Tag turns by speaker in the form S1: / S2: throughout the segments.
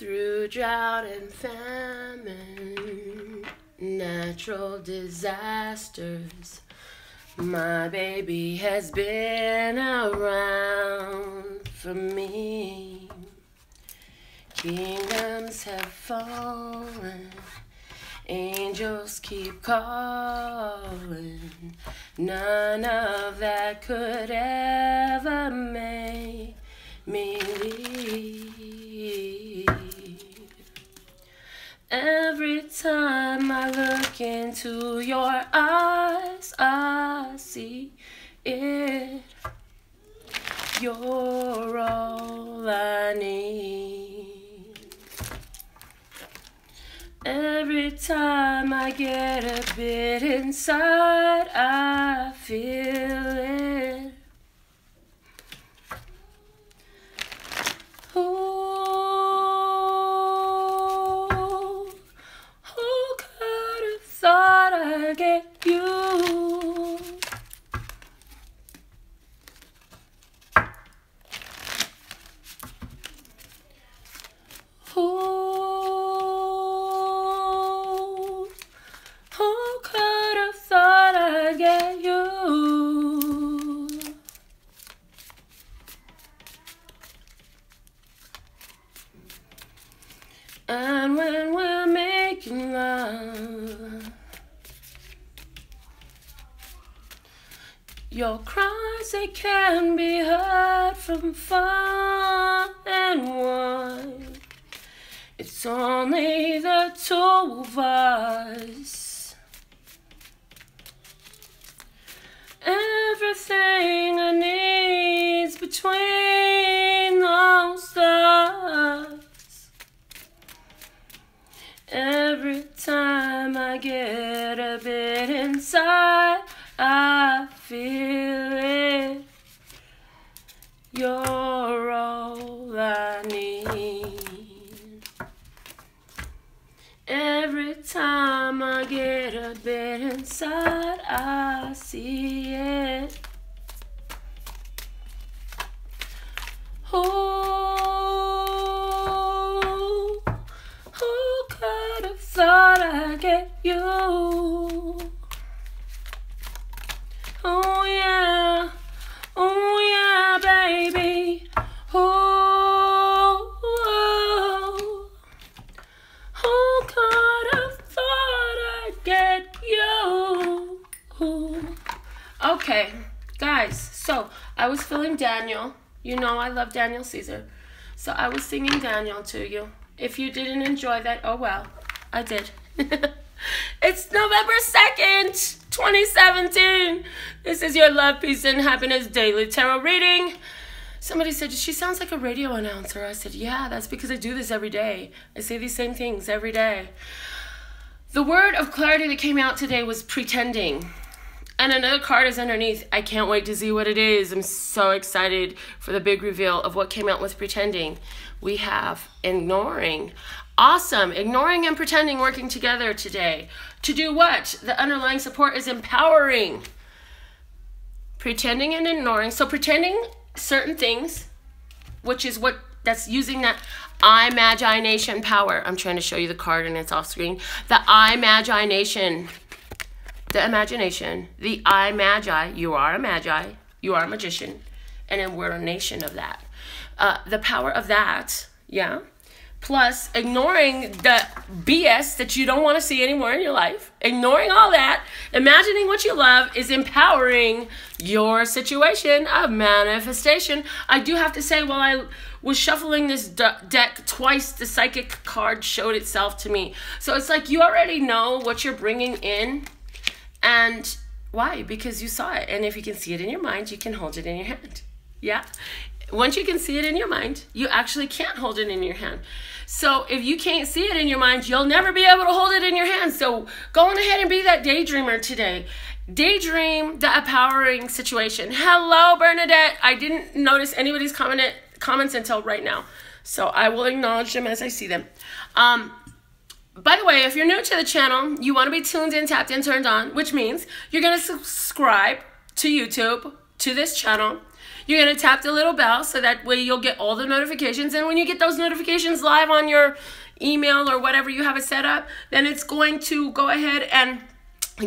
S1: Through drought and famine, natural disasters, my baby has been around for me. Kingdoms have fallen, angels keep calling. None of that could ever make me leave. Every time I look into your eyes, I see it. You're all I need. Every time I get a bit inside, I feel it. Who could have thought I'd get you? Who could have thought I'd get you? And when we're making love, your cries, they can be heard from far and wide. It's only the two of us. Everything I need's between those stars. Every time I get a bit inside, I feel it. You're all I need. Every time I get a bit inside, I see it. Who could have thought I'd get you? Oh yeah, baby. Who could have thought I'd get you? Okay, guys, so I was feeling Daniel. You know I love Daniel Caesar. So I was singing Daniel to you. If you didn't enjoy that, oh well, I did. It's November 2nd, 2017. This is your Love, Peace, and Happiness Daily Tarot Reading. Somebody said, she sounds like a radio announcer. I said, yeah, that's because I do this every day. I say these same things every day. The word of clarity that came out today was pretending. And another card is underneath. I can't wait to see what it is. I'm so excited for the big reveal of what came out with pretending. We have ignoring. Awesome. Ignoring and pretending working together today. To do what? The underlying support is empowering. Pretending and ignoring. So pretending certain things, which is what that's using that imagination power. I'm trying to show you the card and it's off screen. The imagination. The imagination. The I magi. You are a magi. You are a magician. And then we're a nation of that. The power of that, yeah. Plus, ignoring the BS that you don't want to see anymore in your life. Ignoring all that. Imagining what you love is empowering your situation of manifestation. I do have to say, while I was shuffling this deck twice, the psychic card showed itself to me. So it's like you already know what you're bringing in. And why? Because you saw it. And if you can see it in your mind, you can hold it in your hand. Yeah? Once you can see it in your mind, you actually can't hold it in your hand. So if you can't see it in your mind, you'll never be able to hold it in your hand. So go on ahead and be that daydreamer today. Daydream the empowering situation. Hello, Bernadette. I didn't notice anybody's comments until right now. So I will acknowledge them as I see them. By the way, if you're new to the channel, you want to be tuned in, tapped in, turned on, which means you're going to subscribe to YouTube to this channel. You're going to tap the little bell so that way you'll get all the notifications. And when you get those notifications live on your email or whatever you have it set up, then it's going to go ahead and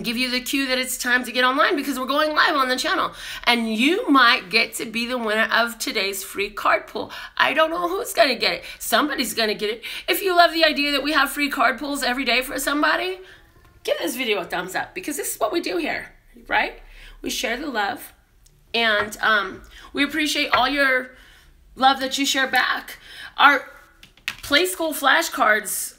S1: give you the cue that it's time to get online, because we're going live on the channel. And you might get to be the winner of today's free card pull. I don't know who's going to get it. Somebody's going to get it. If you love the idea that we have free card pulls every day for somebody, give this video a thumbs up, because this is what we do here, right? We share the love, and we appreciate all your love that you share back. Our Play School flashcards.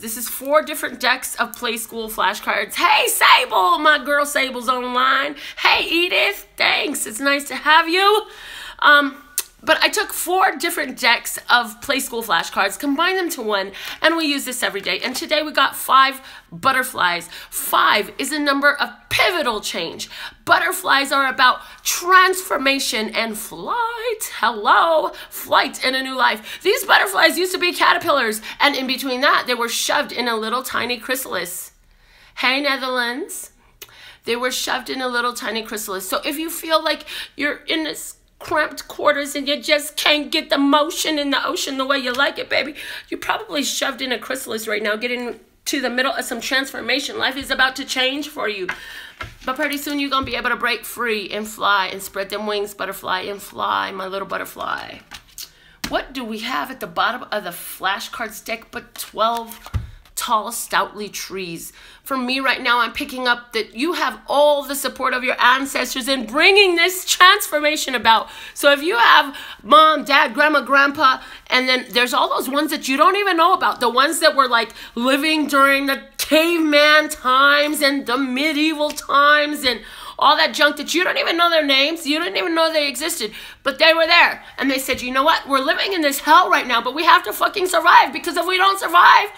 S1: This is 4 different decks of Play School flashcards. Hey, Sable! My girl Sable's online. Hey, Edith! Thanks. It's nice to have you. But I took 4 different decks of Play School flashcards, combined them to one, and we use this every day. And today we got 5 butterflies. 5 is a number of pivotal change. Butterflies are about transformation and flight. Hello, flight in a new life. These butterflies used to be caterpillars, and in between that, they were shoved in a little tiny chrysalis. Hey, Netherlands. They were shoved in a little tiny chrysalis. So if you feel like you're in this cramped quarters and you just can't get the motion in the ocean the way you like it, baby, you're probably shoved in a chrysalis right now, getting to the middle of some transformation. Life is about to change for you, but pretty soon you're gonna be able to break free and fly and spread them wings, butterfly, and fly, my little butterfly. What do we have at the bottom of the flashcards deck but 12 tall, stoutly trees? For me right now, I'm picking up that you have all the support of your ancestors in bringing this transformation about. So if you have mom, dad, grandma, grandpa, and then there's all those ones that you don't even know about, the ones that were like living during the caveman times and the medieval times and all that junk that you don't even know their names, you didn't even know they existed, but they were there. And they said, you know what, we're living in this hell right now, but we have to fucking survive, because if we don't survive,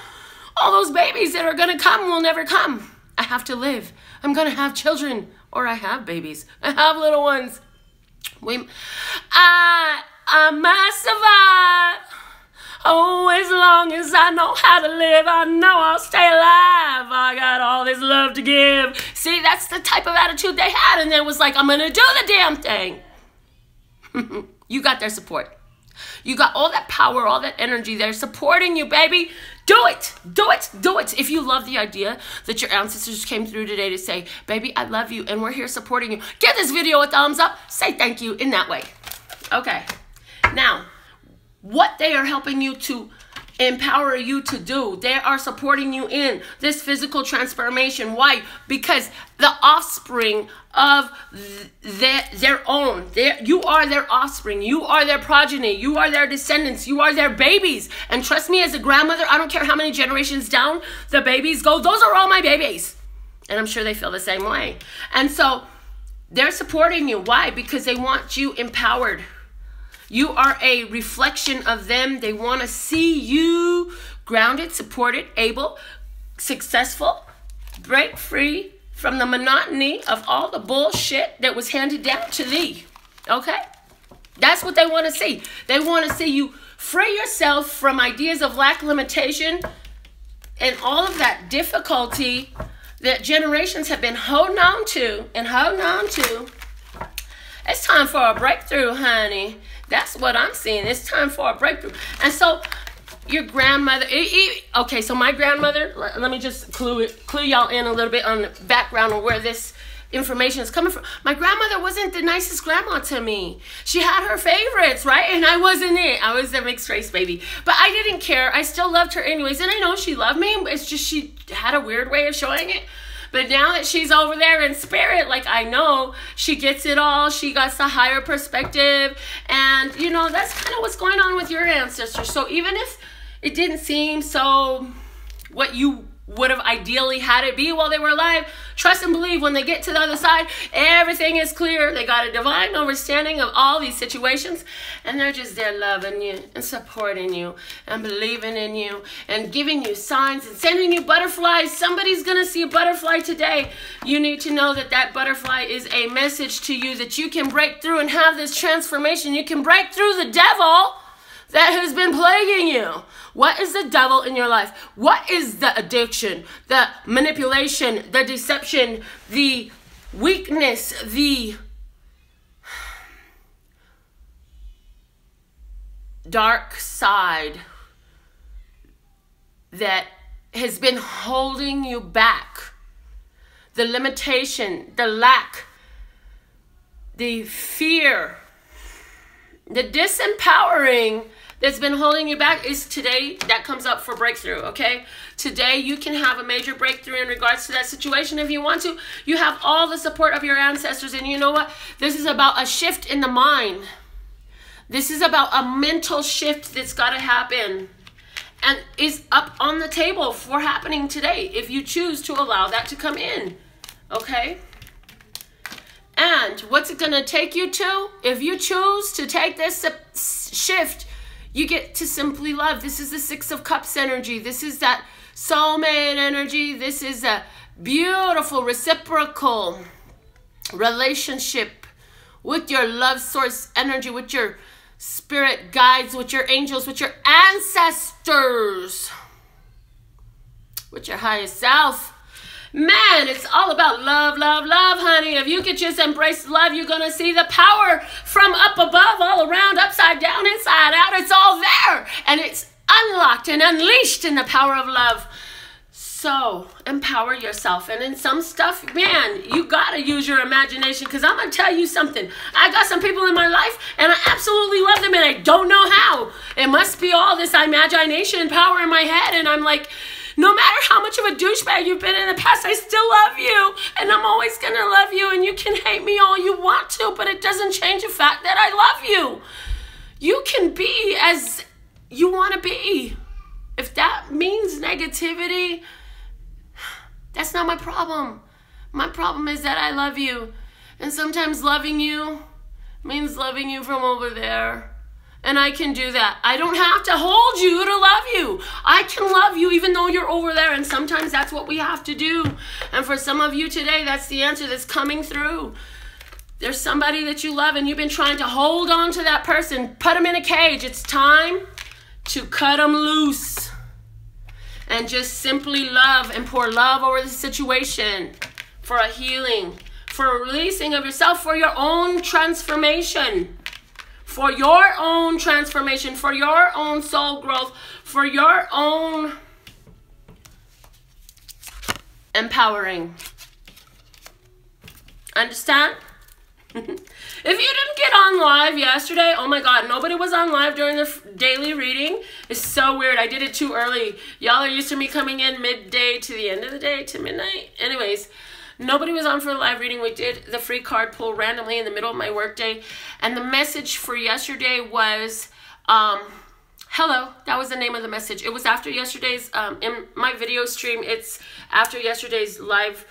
S1: all those babies that are gonna come will never come. I have to live. I'm gonna have children, or I have babies. I have little ones. I must survive. Oh, as long as I know how to live, I know I'll stay alive. I got all this love to give. See, that's the type of attitude they had, and they was like, I'm gonna do the damn thing. You got their support. You got all that power, all that energy there supporting you, baby. Do it. Do it. Do it. If you love the idea that your ancestors came through today to say, baby, I love you, and we're here supporting you, give this video a thumbs up. Say thank you in that way. Okay. Now, what they are helping you to empower you to do, they are supporting you in this physical transformation. Why? Because the offspring of their own, you are their offspring, you are their progeny, you are their descendants, you are their babies. And trust me, as a grandmother, I don't care how many generations down the babies go, those are all my babies. And I'm sure they feel the same way. And so they're supporting you. Why? Because they want you empowered. You are a reflection of them. They want to see you grounded, supported, able, successful, break free from the monotony of all the bullshit that was handed down to thee. Okay? That's what they want to see. They want to see you free yourself from ideas of lack, limitation, and all of that difficulty that generations have been holding on to and holding on to. It's time for a breakthrough, honey. That's what I'm seeing. It's time for a breakthrough. And so your grandmother, okay, so my grandmother, let me just clue y'all in a little bit on the background of where this information is coming from. My grandmother wasn't the nicest grandma to me. She had her favorites, right? And I wasn't it. I was a mixed race baby. But I didn't care. I still loved her anyways. And I know she loved me. It's just she had a weird way of showing it. But now that she's over there in spirit, like, I know she gets it all. She got the higher perspective. And, you know, that's kind of what's going on with your ancestors. So even if it didn't seem so what you would have ideally had it be while they were alive, trust and believe when they get to the other side, everything is clear. They got a divine understanding of all these situations, and they're just there loving you and supporting you and believing in you and giving you signs and sending you butterflies. Somebody's gonna see a butterfly today. You need to know that that butterfly is a message to you that you can break through and have this transformation. You can break through the devil that has been plaguing you. What is the devil in your life? What is the addiction, the manipulation, the deception, the weakness, the dark side that has been holding you back. The limitation, the lack, the fear, the disempowering that's been holding you back is today that comes up for breakthrough, okay? Today you can have a major breakthrough in regards to that situation if you want to. You have all the support of your ancestors, and you know what? This is about a shift in the mind. This is about a mental shift that's got to happen and is up on the table for happening today if you choose to allow that to come in, okay? And what's it going to take you to? If you choose to take this shift, you get to simply love. This is the Six of Cups energy. This is that soulmate energy. This is a beautiful reciprocal relationship with your love source energy, with your spirit guides, with your angels, with your ancestors, with your highest self. Man, it's all about love, love, love, honey. If you could just embrace love, you're going to see the power from up above, all around, upside down, inside out. It's all there. And it's unlocked and unleashed in the power of love. So empower yourself. And in some stuff, man, you got to use your imagination, because I'm going to tell you something. I got some people in my life, and I absolutely love them, and I don't know how. It must be all this imagination power in my head. And I'm like, no matter how much of a douchebag you've been in the past, I still love you. And I'm always going to love you. And you can hate me all you want to, but it doesn't change the fact that I love you. You can be as you want to be. If that means negativity, that's not my problem. My problem is that I love you. And sometimes loving you means loving you from over there. And I can do that. I don't have to hold you to love you. I can love you even though you're over there. And sometimes that's what we have to do. And for some of you today, that's the answer that's coming through. There's somebody that you love and you've been trying to hold on to that person. Put them in a cage. It's time to cut them loose. And just simply love and pour love over the situation for a healing, for a releasing of yourself, for your own transformation. For your own transformation, for your own soul growth, for your own empowering. Understand? If you didn't get on live yesterday, oh my God, nobody was on live during the daily reading. It's so weird. I did it too early. Y'all are used to me coming in midday to the end of the day to midnight. Anyways, nobody was on for the live reading. We did the free card pull randomly in the middle of my workday. And the message for yesterday was, hello. That was the name of the message. It was after yesterday's, in my video stream, it's after yesterday's live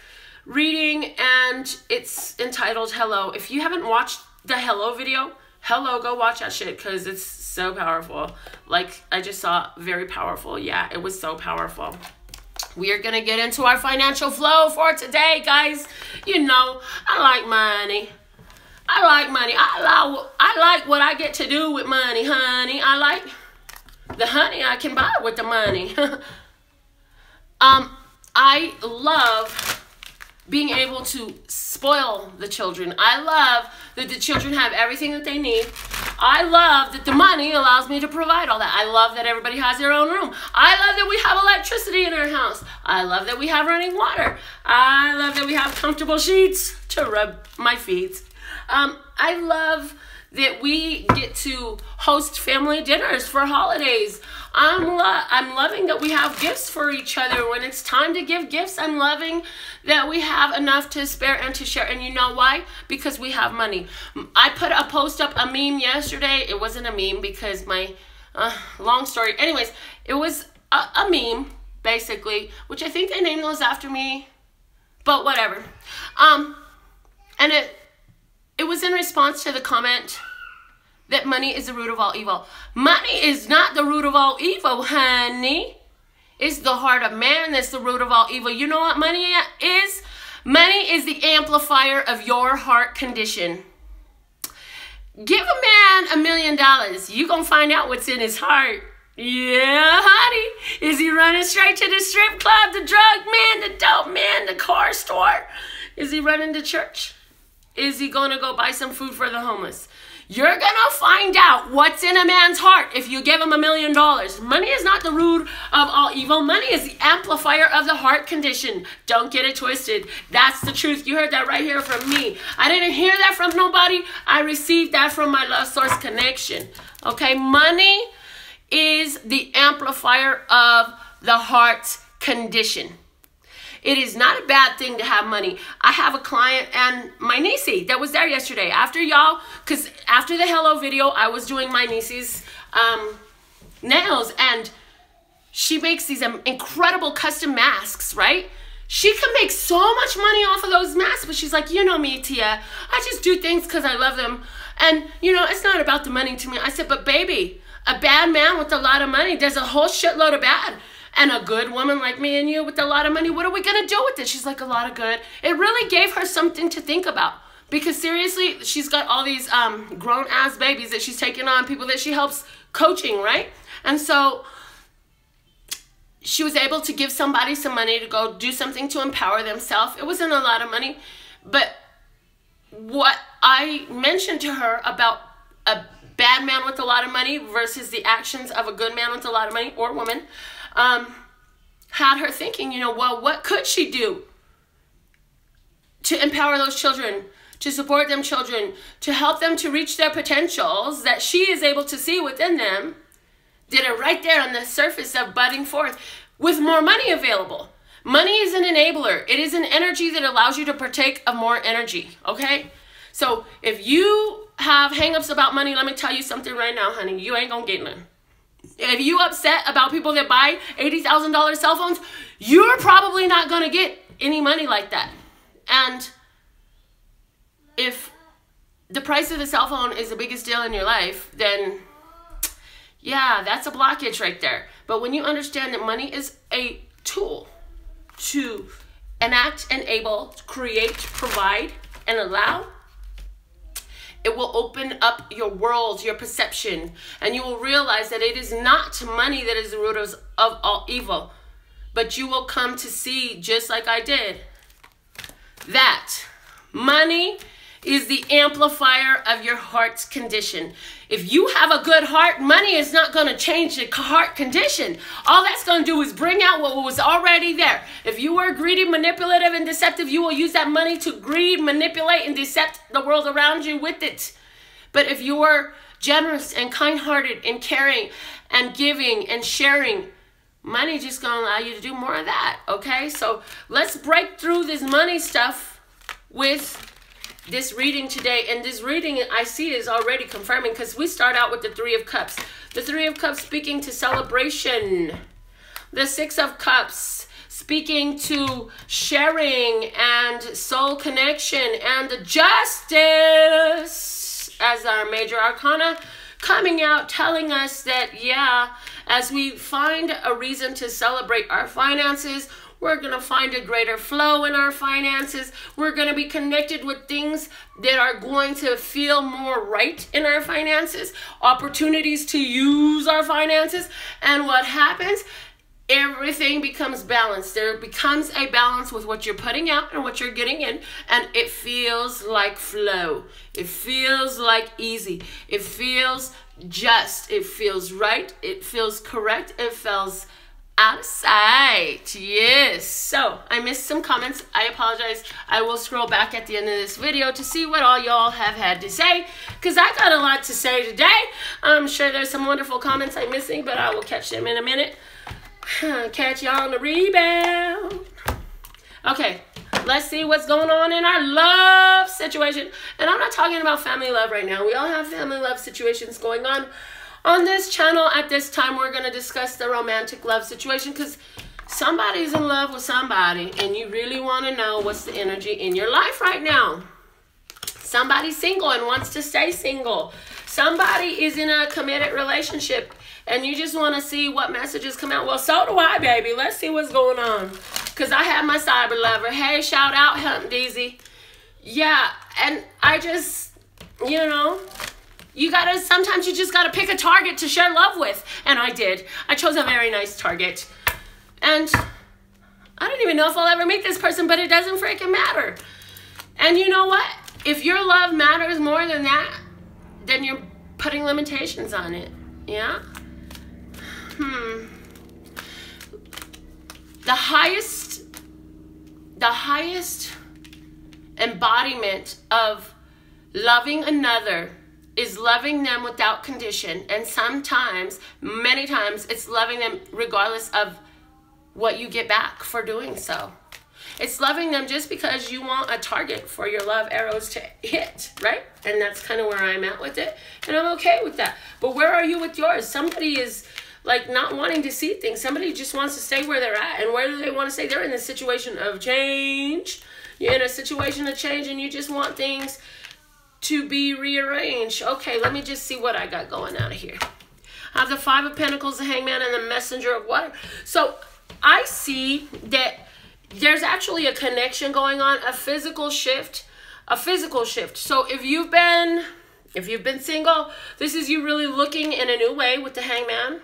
S1: reading. And it's entitled Hello. If you haven't watched the Hello video, hello, go watch that shit, because it's so powerful. Like, I just saw very powerful. Yeah, it was so powerful. We are going to get into our financial flow for today, guys. You know, I like money. I like money. I like what I get to do with money, honey. I like the honey I can buy with the money. I love being able to spoil the children. I love that the children have everything that they need. I love that the money allows me to provide all that. I love that everybody has their own room. I love that we have electricity in our house. I love that we have running water. I love that we have comfortable sheets to rub my feet. I love that we get to host family dinners for holidays. I'm loving that we have gifts for each other. When it's time to give gifts, I'm loving that we have enough to spare and to share. And you know why? Because we have money. I put a post up, a meme yesterday. It wasn't a meme because my, long story. Anyways, it was a meme, basically, which I think they named those after me, but whatever. And it was in response to the comment that money is the root of all evil. Money is not the root of all evil, honey. It's the heart of man that's the root of all evil. You know what money is? Money is the amplifier of your heart condition. Give a man $1 million. You're going to find out what's in his heart. Yeah, honey. Is he running straight to the strip club, the drug man, the dope man, the car store? Is he running to church? Is he going to go buy some food for the homeless? You're gonna find out what's in a man's heart if you give him $1 million. Money is not the root of all evil. Money is the amplifier of the heart condition. Don't get it twisted. That's the truth. You heard that right here from me. I didn't hear that from nobody. I received that from my love source connection. Okay, money is the amplifier of the heart's condition. It is not a bad thing to have money. I have a client and my niecey that was there yesterday. After y'all, because after the hello video, I was doing my niecey's nails, and she makes these incredible custom masks, right? She can make so much money off of those masks, but she's like, you know me, Tia. I just do things because I love them. And, you know, it's not about the money to me. I said, but baby, a bad man with a lot of money does a whole shitload of bad. And a good woman like me and you with a lot of money, what are we going to do with it? She's like, a lot of good. It really gave her something to think about. Because seriously, she's got all these grown-ass babies that she's taking on, people that she helps coaching, right? And so she was able to give somebody some money to go do something to empower themselves. It wasn't a lot of money. But what I mentioned to her about a bad man with a lot of money versus the actions of a good man with a lot of money, or woman, had her thinking, you know, well, what could she do to empower those children, to support them children, to help them to reach their potentials that she is able to see within them? Did it right there on the surface of budding forth with more money available. Money is an enabler. It is an energy that allows you to partake of more energy, okay? So if you have hangups about money, let me tell you something right now, honey. You ain't gonna get none. If you upset about people that buy $80,000 cell phones, you're probably not going to get any money like that. And if the price of the cell phone is the biggest deal in your life, then yeah, that's a blockage right there. But when you understand that money is a tool to enact, enable, create, provide, and allow, it will open up your world, your perception, and you will realize that it is not money that is the root of all evil. But you will come to see, just like I did, that money is the amplifier of your heart's condition. If you have a good heart, money is not going to change the heart condition. All that's going to do is bring out what was already there. If you were greedy, manipulative, and deceptive, you will use that money to greed, manipulate, and decept the world around you with it. But if you were generous and kind-hearted and caring and giving and sharing, money just going to allow you to do more of that, okay? So let's break through this money stuff with this reading today. And this reading I see is already confirming, because we start out with the Three of Cups. The Three of Cups speaking to celebration. The Six of Cups speaking to sharing and soul connection. And the Justice as our major arcana coming out, telling us that, yeah, as we find a reason to celebrate our finances, we're going to find a greater flow in our finances. We're going to be connected with things that are going to feel more right in our finances, opportunities to use our finances. And what happens? Everything becomes balanced. There becomes a balance with what you're putting out and what you're getting in. And it feels like flow. It feels like easy. It feels just. It feels right. It feels correct. It feels out of sight. Yes. So I missed some comments. I apologize. I will scroll back at the end of this video to see what all y'all have had to say, because I got a lot to say today. I'm sure there's some wonderful comments I'm missing, but I will catch them in a minute. Catch y'all on the rebound. Okay, let's see what's going on in our love situation. And I'm not talking about family love right now. We all have family love situations going on. On this channel at this time, we're going to discuss the romantic love situation, because somebody's in love with somebody and you really want to know what's the energy in your life right now. Somebody's single and wants to stay single. Somebody is in a committed relationship and you just want to see what messages come out. Well, so do I, baby. Let's see what's going on, because I have my cyber lover. Hey, shout out, Hump Deezy. Yeah, and I just, you know, sometimes you just gotta pick a target to share love with. And I did. I chose a very nice target. And I don't even know if I'll ever meet this person, but it doesn't freaking matter. And you know what? If your love matters more than that, then you're putting limitations on it. Yeah? The highest embodiment of loving another is loving them without condition. And sometimes, many times, it's loving them regardless of what you get back for doing so. It's loving them just because you want a target for your love arrows to hit, right? And that's kind of where I'm at with it. And I'm okay with that. But where are you with yours? Somebody is like not wanting to see things. Somebody just wants to stay where they're at. And where do they want to stay? They're in a situation of change. You're in a situation of change and you just want things to be rearranged. Okay, let me just see what I got going out of here. I have the Five of Pentacles, the Hangman, and the Messenger of Water. So I see that there's actually a connection going on, a physical shift, So if you've been single, this is you really looking in a new way with the Hangman,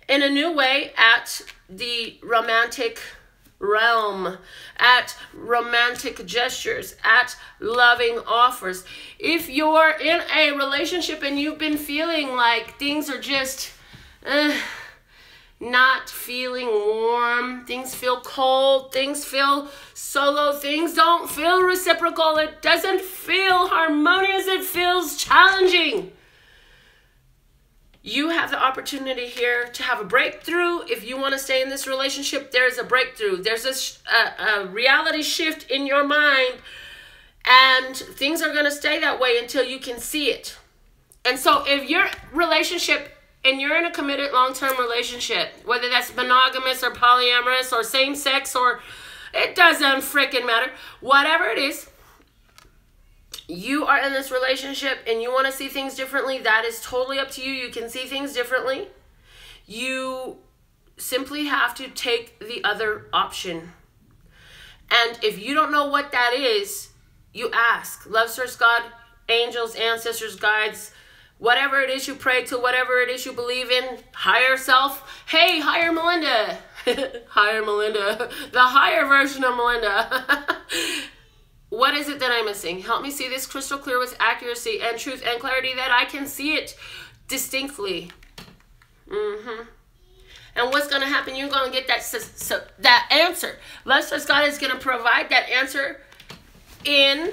S1: in a new way at the romantic realm, at romantic gestures, at loving offers. If you're in a relationship and you've been feeling like things are just not feeling warm, things feel cold, things feel solo, things don't feel reciprocal, it doesn't feel harmonious, it feels challenging. You have the opportunity here to have a breakthrough. If you want to stay in this relationship, there's a breakthrough. There's a reality shift in your mind, and things are going to stay that way until you can see it. And so if your relationship, and you're in a committed long-term relationship, whether that's monogamous or polyamorous or same-sex, or it doesn't freaking matter, whatever it is, you are in this relationship and you want to see things differently, that is totally up to you. You can see things differently. You simply have to take the other option. And if you don't know what that is, you ask. Love, source, God, angels, ancestors, guides, whatever it is you pray to, whatever it is you believe in, higher self. Hey, higher Melinda. Higher Melinda. The higher version of Melinda. What is it that I'm missing? Help me see this crystal clear with accuracy and truth and clarity that I can see it distinctly. And what's going to happen? You're going to get that answer. Love, source, God is going to provide that answer in...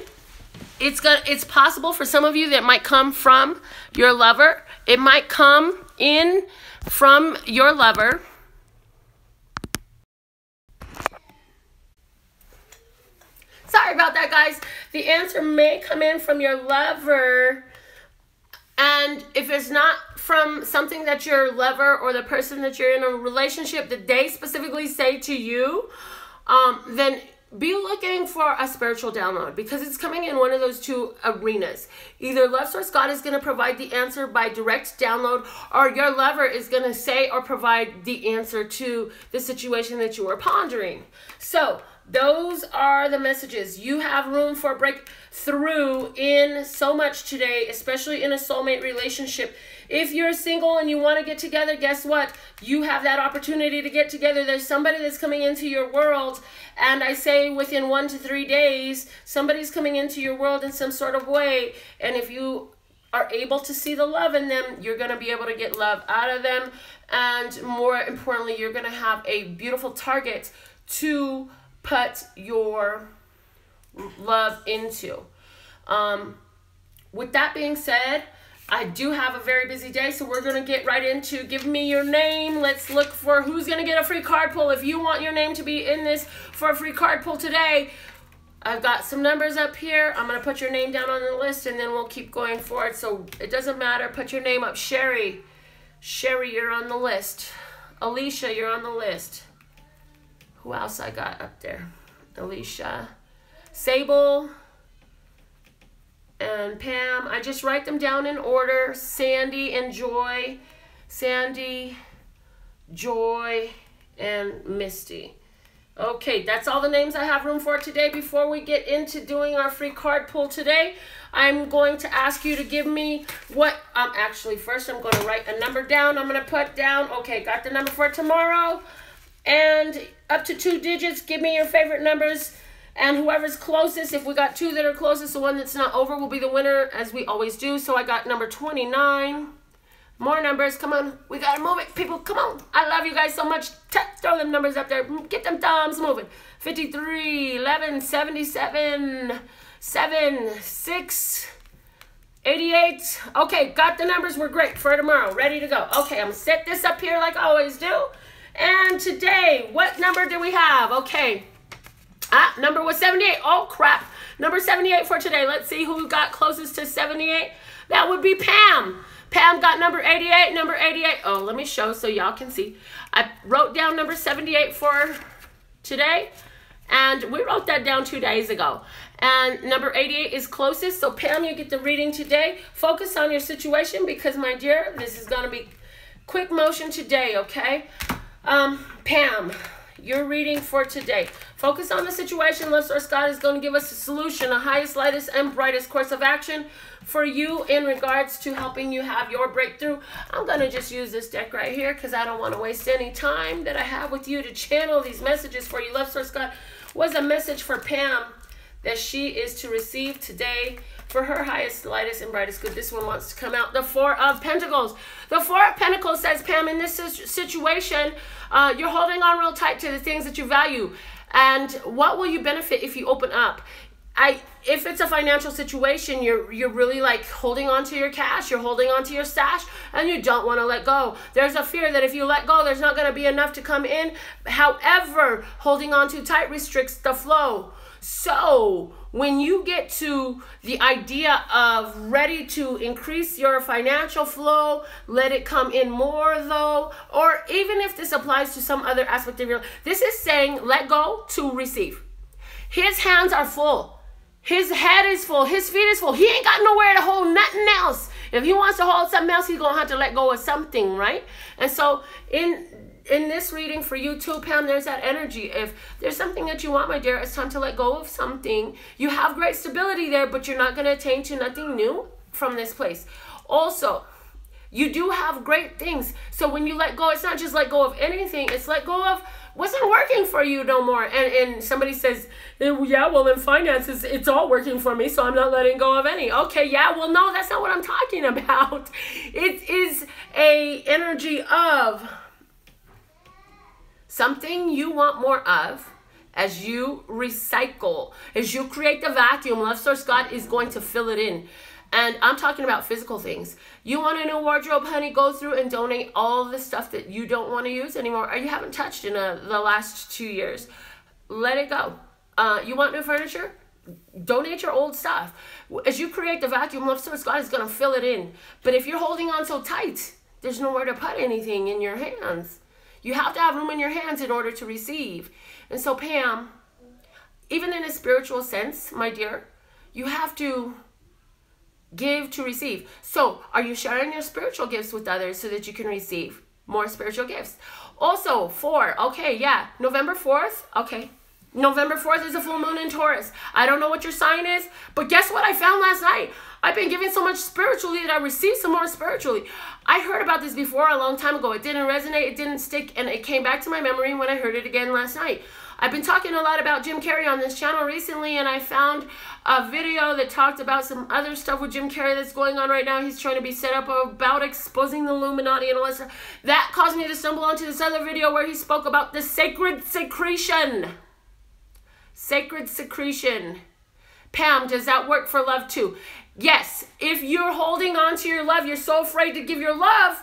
S1: It's possible for some of you that might come from your lover. It might come in from your lover. Sorry about that, guys. The answer may come in from your lover. And if it's not from something that your lover or the person that you're in a relationship that they specifically say to you, then be looking for a spiritual download, because it's coming in one of those two arenas. Either love, source, God is going to provide the answer by direct download, or your lover is going to say or provide the answer to the situation that you are pondering. So those are the messages. You have room for breakthrough in so much today, especially in a soulmate relationship. If you're single and you want to get together, guess what? You have that opportunity to get together. There's somebody that's coming into your world. And I say within 1 to 3 days, somebody's coming into your world in some sort of way. And if you are able to see the love in them, you're going to be able to get love out of them. And more importantly, you're going to have a beautiful target to put your love into. With that being said, I do have a very busy day, so we're going to get right into give me your name. Let's look for who's going to get a free card pull. If you want your name to be in this for a free card pull today, I've got some numbers up here. I'm going to put your name down on the list, and then we'll keep going forward. So it doesn't matter. Put your name up. Sherry, you're on the list. Alicia, you're on the list. Who else I got up there? Alicia, Sable, and Pam. I just write them down in order. Sandy and Joy. Sandy, Joy, and Misty. Okay, that's all the names I have room for today. Before we get into doing our free card pull today, I'm going to ask you to give me what, actually first I'm going to write a number down. I'm going to put down, okay, got the number for tomorrow, and up to 2 digits. Give me your favorite numbers And whoever's closest, if we got two that are closest, the one that's not over will be the winner, as we always do. So I got number 29. More numbers. Come on. We got to move it, people. Come on. I love you guys so much. Throw them numbers up there. Get them thumbs moving. 53, 11, 77, 7, 6, 88. Okay, got the numbers. We're great for tomorrow. Ready to go. Okay, I'm going to set this up here like I always do. And today, what number do we have? Okay. Number was 78. Oh, crap. Number 78 for today. Let's see who got closest to 78. That would be Pam. Pam got number 88, number 88. Oh, let me show so y'all can see. I wrote down number 78 for today, and we wrote that down 2 days ago. And number 88 is closest, so Pam, you get the reading today. Focus on your situation because, my dear, this is going to be quick motion today, okay? Pam, your reading for today. Focus on the situation. Love Source God is going to give us a solution, a highest, lightest, and brightest course of action for you in regards to helping you have your breakthrough. I'm going to just use this deck right here because I don't want to waste any time that I have with you to channel these messages for you. Love Source God was a message for Pam that she is to receive today for her highest, lightest, and brightest good. This one wants to come out. The Four of Pentacles. The Four of Pentacles says, Pam, in this situation, you're holding on real tight to the things that you value. And what will you benefit if you open up? If it's a financial situation, you're really like holding on to your cash, you're holding on to your stash, and you don't want to let go. There's a fear that if you let go, there's not going to be enough to come in. However, holding on too tight restricts the flow. So when you get to the idea of ready to increase your financial flow, let it come in more though, or even if this applies to some other aspect of your life, this is saying let go to receive. His hands are full. His head is full. His feet is full. He ain't got nowhere to hold nothing else. If he wants to hold something else, he's going to have to let go of something, right? And so in this reading for you too, Pam, there's that energy. If there's something that you want, my dear, it's time to let go of something. You have great stability there, but you're not going to attain to nothing new from this place. Also, you do have great things. So when you let go, it's not just let go of anything. It's let go of wasn't working for you no more. And somebody says, yeah, well, in finances, it's all working for me, so I'm not letting go of any. Okay, yeah, well, no, that's not what I'm talking about. It is a energy of something you want more of. As you recycle, as you create the vacuum, Love Source God is going to fill it in. And I'm talking about physical things. You want a new wardrobe, honey, go through and donate all the stuff that you don't want to use anymore or you haven't touched in the last 2 years. Let it go. You want new furniture? Donate your old stuff. As you create the vacuum, Love Source God is going to fill it in. But if you're holding on so tight, there's nowhere to put anything in your hands. You have to have room in your hands in order to receive. And so, Pam, even in a spiritual sense, my dear, you have to give to receive. So, are you sharing your spiritual gifts with others so that you can receive more spiritual gifts? Also, 4, okay, yeah, November 4th, okay. November 4th is a full moon in Taurus. I don't know what your sign is, but guess what I found last night? I've been giving so much spiritually that I received some more spiritually. I heard about this before a long time ago. It didn't resonate, it didn't stick, and it came back to my memory when I heard it again last night. I've been talking a lot about Jim Carrey on this channel recently, and I found a video that talked about some other stuff with Jim Carrey that's going on right now. He's trying to be set up about exposing the Illuminati and all that stuff. That caused me to stumble onto this other video where he spoke about the sacred secretion. Sacred secretion. Pam, does that work for love too? Yes. If you're holding on to your love, you're so afraid to give your love,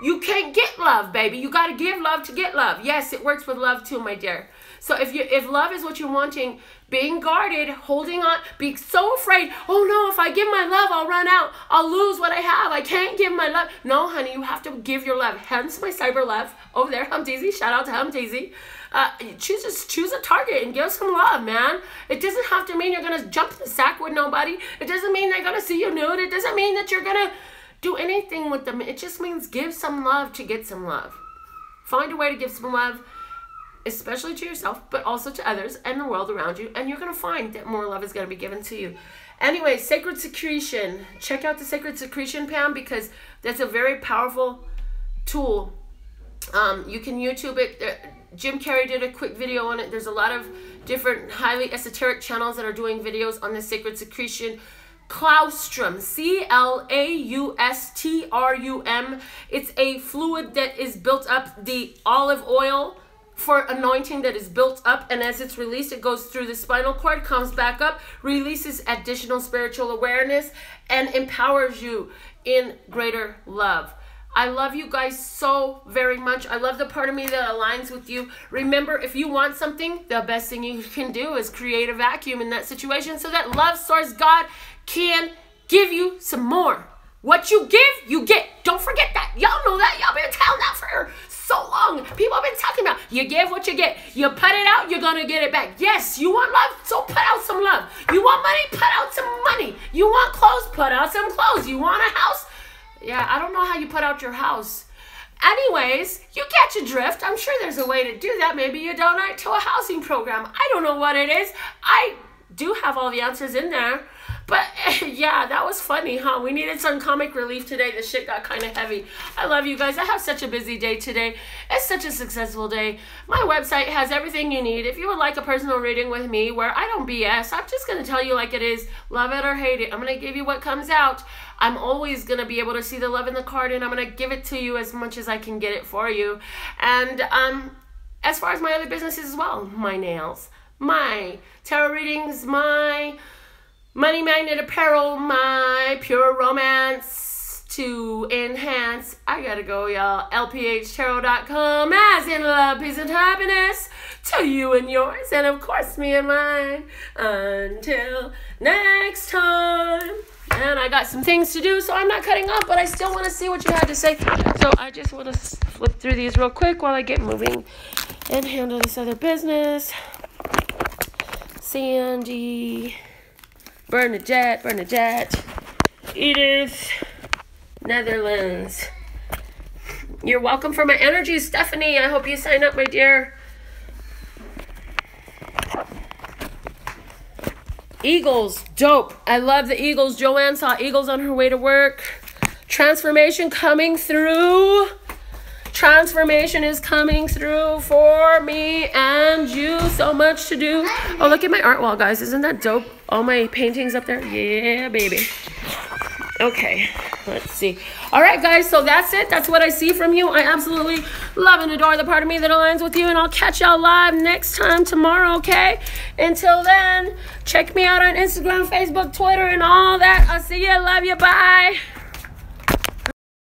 S1: you can't get love, baby. You got to give love to get love. Yes, it works with love too, my dear. So if love is what you're wanting, being guarded, holding on, being so afraid, oh no, if I give my love, I'll run out. I'll lose what I have. I can't give my love. No, honey, you have to give your love. Hence my cyber love over there, Hum Daisy. Shout out to Hum Daisy. Choose a target and give some love, man. It doesn't have to mean you're going to jump in the sack with nobody. It doesn't mean they're going to see you nude. It doesn't mean that you're going to do anything with them. It just means give some love to get some love. Find a way to give some love, especially to yourself, but also to others and the world around you, and you're going to find that more love is going to be given to you. Anyway, sacred secretion. Check out the sacred secretion, Pam, because that's a very powerful tool. You can YouTube it. Jim Carrey did a quick video on it. There's a lot of different highly esoteric channels that are doing videos on the sacred secretion claustrum, claustrum. It's a fluid that is built up, the olive oil for anointing that is built up, and as it's released, it goes through the spinal cord, comes back up, releases additional spiritual awareness, and empowers you in greater love. I love you guys so very much. I love the part of me that aligns with you. Remember, if you want something, the best thing you can do is create a vacuum in that situation so that love source God can give you some more. What you give, you get. Don't forget that. Y'all know that. Y'all been telling that for so long. People have been talking about you give what you get. You put it out, you're going to get it back. Yes, you want love, so put out some love. You want money, put out some money. You want clothes, put out some clothes. You want a house? Yeah, I don't know how you put out your house. Anyways, you catch a drift. I'm sure there's a way to do that. Maybe you donate to a housing program. I don't know what it is. I do have all the answers in there. But yeah, that was funny, huh? We needed some comic relief today. The shit got kind of heavy. I love you guys. I have such a busy day today. It's such a successful day. My website has everything you need. If you would like a personal reading with me where I don't BS, I'm just going to tell you like it is. Love it or hate it. I'm going to give you what comes out. I'm always going to be able to see the love in the card, and I'm going to give it to you as much as I can get it for you. And as far as my other businesses as well, my nails, my tarot readings, my money magnet apparel, my pure romance to enhance. I gotta go, y'all. lphtarot.com, as in love, peace, and happiness to you and yours, and of course me and mine. Until next time. And I got some things to do, so I'm not cutting off, but I still want to see what you had to say. So I just want to flip through these real quick while I get moving and handle this other business. Sandy, Bernadette, Edith, Netherlands. You're welcome for my energy, Stephanie. I hope you sign up, my dear. Eagles, dope. I love the Eagles. Joanne saw eagles on her way to work. Transformation coming through. Transformation is coming through for me and you. So much to do. Oh, look at my art wall, guys. Isn't that dope? All my paintings up there. Yeah, baby. Okay, let's see. All right, guys, so that's it. That's what I see from you. I absolutely love and adore the part of me that aligns with you, and I'll catch y'all live next time tomorrow, okay? Until then, check me out on Instagram, Facebook, Twitter, and all that. I'll see you. Love you. Bye.